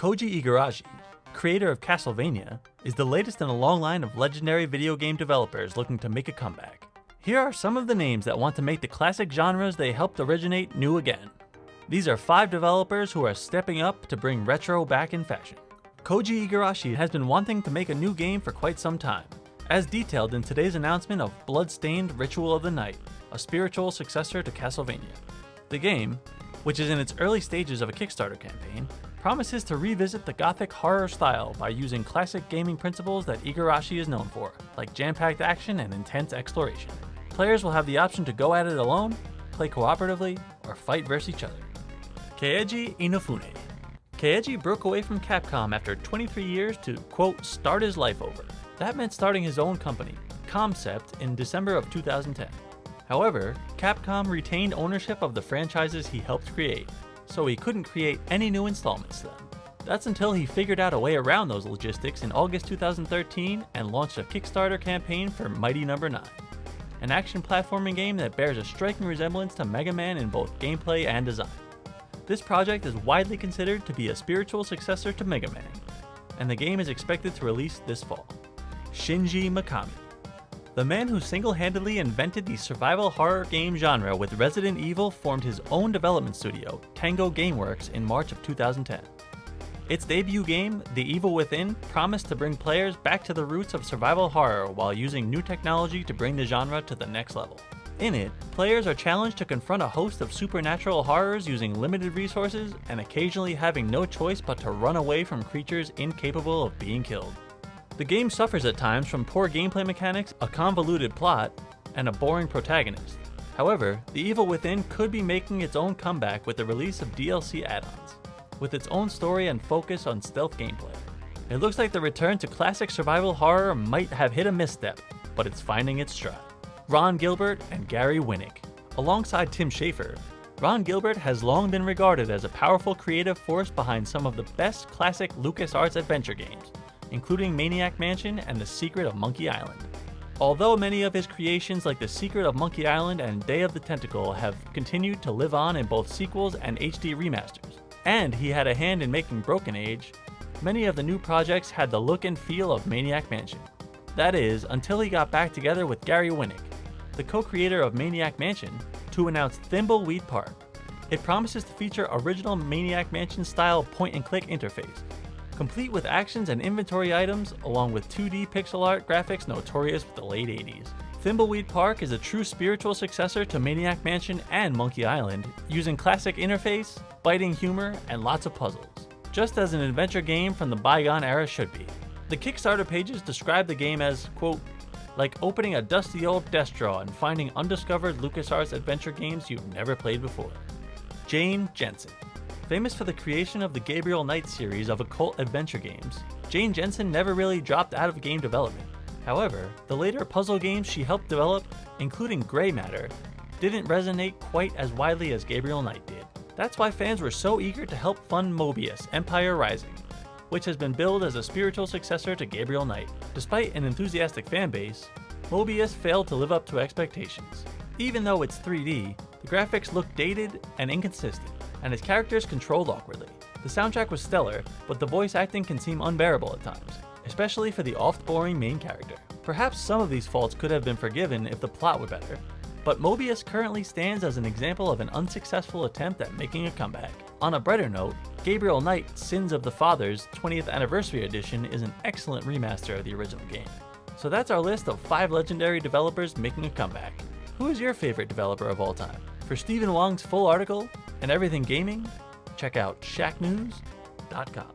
Koji Igarashi, creator of Castlevania, is the latest in a long line of legendary video game developers looking to make a comeback. Here are some of the names that want to make the classic genres they helped originate new again. These are 5 developers who are stepping up to bring retro back in fashion. Koji Igarashi has been wanting to make a new game for quite some time, as detailed in today's announcement of Bloodstained Ritual of the Night, a spiritual successor to Castlevania. The game, which is in its early stages of a Kickstarter campaign, promises to revisit the gothic horror style by using classic gaming principles that Igarashi is known for, like jam-packed action and intense exploration. Players will have the option to go at it alone, play cooperatively, or fight versus each other. Keiji Inafune. Keiji broke away from Capcom after 23 years to, quote, start his life over. That meant starting his own company, Concept, in December of 2010. However, Capcom retained ownership of the franchises he helped create, so he couldn't create any new installments then. That's until he figured out a way around those logistics in August 2013 and launched a Kickstarter campaign for Mighty No. 9, an action platforming game that bears a striking resemblance to Mega Man in both gameplay and design. This project is widely considered to be a spiritual successor to Mega Man, and the game is expected to release this fall. Shinji Mikami. The man who single-handedly invented the survival horror game genre with Resident Evil formed his own development studio, Tango Gameworks, in March of 2010. Its debut game, The Evil Within, promised to bring players back to the roots of survival horror while using new technology to bring the genre to the next level. In it, players are challenged to confront a host of supernatural horrors using limited resources and occasionally having no choice but to run away from creatures incapable of being killed. The game suffers at times from poor gameplay mechanics, a convoluted plot, and a boring protagonist. However, The Evil Within could be making its own comeback with the release of DLC add-ons, with its own story and focus on stealth gameplay. It looks like the return to classic survival horror might have hit a misstep, but it's finding its stride. Ron Gilbert and Gary Winnick. Alongside Tim Schafer, Ron Gilbert has long been regarded as a powerful creative force behind some of the best classic LucasArts adventure games, including Maniac Mansion and The Secret of Monkey Island. Although many of his creations like The Secret of Monkey Island and Day of the Tentacle have continued to live on in both sequels and HD remasters, and he had a hand in making Broken Age, many of the new projects had the look and feel of Maniac Mansion. That is, until he got back together with Gary Winnick, the co-creator of Maniac Mansion, to announce Thimbleweed Park. It promises to feature original Maniac Mansion-style point-and-click interface, complete with actions and inventory items, along with 2D pixel art graphics notorious with the late 80s. Thimbleweed Park is a true spiritual successor to Maniac Mansion and Monkey Island, using classic interface, biting humor, and lots of puzzles, just as an adventure game from the bygone era should be. The Kickstarter pages describe the game as, quote, like opening a dusty old desk drawer and finding undiscovered LucasArts adventure games you've never played before. Jane Jensen. Famous for the creation of the Gabriel Knight series of occult adventure games, Jane Jensen never really dropped out of game development. However, the later puzzle games she helped develop, including Grey Matter, didn't resonate quite as widely as Gabriel Knight did. That's why fans were so eager to help fund Mobius: Empire Rising, which has been billed as a spiritual successor to Gabriel Knight. Despite an enthusiastic fanbase, Mobius failed to live up to expectations. Even though it's 3D, the graphics look dated and inconsistent, and its characters controlled awkwardly. The soundtrack was stellar, but the voice acting can seem unbearable at times, especially for the oft-boring main character. Perhaps some of these faults could have been forgiven if the plot were better, but Mobius currently stands as an example of an unsuccessful attempt at making a comeback. On a brighter note, Gabriel Knight: Sins of the Fathers 20th Anniversary Edition is an excellent remaster of the original game. So that's our list of 5 legendary developers making a comeback. Who is your favorite developer of all time? For Stephen Wong's full article and everything gaming, check out shacknews.com.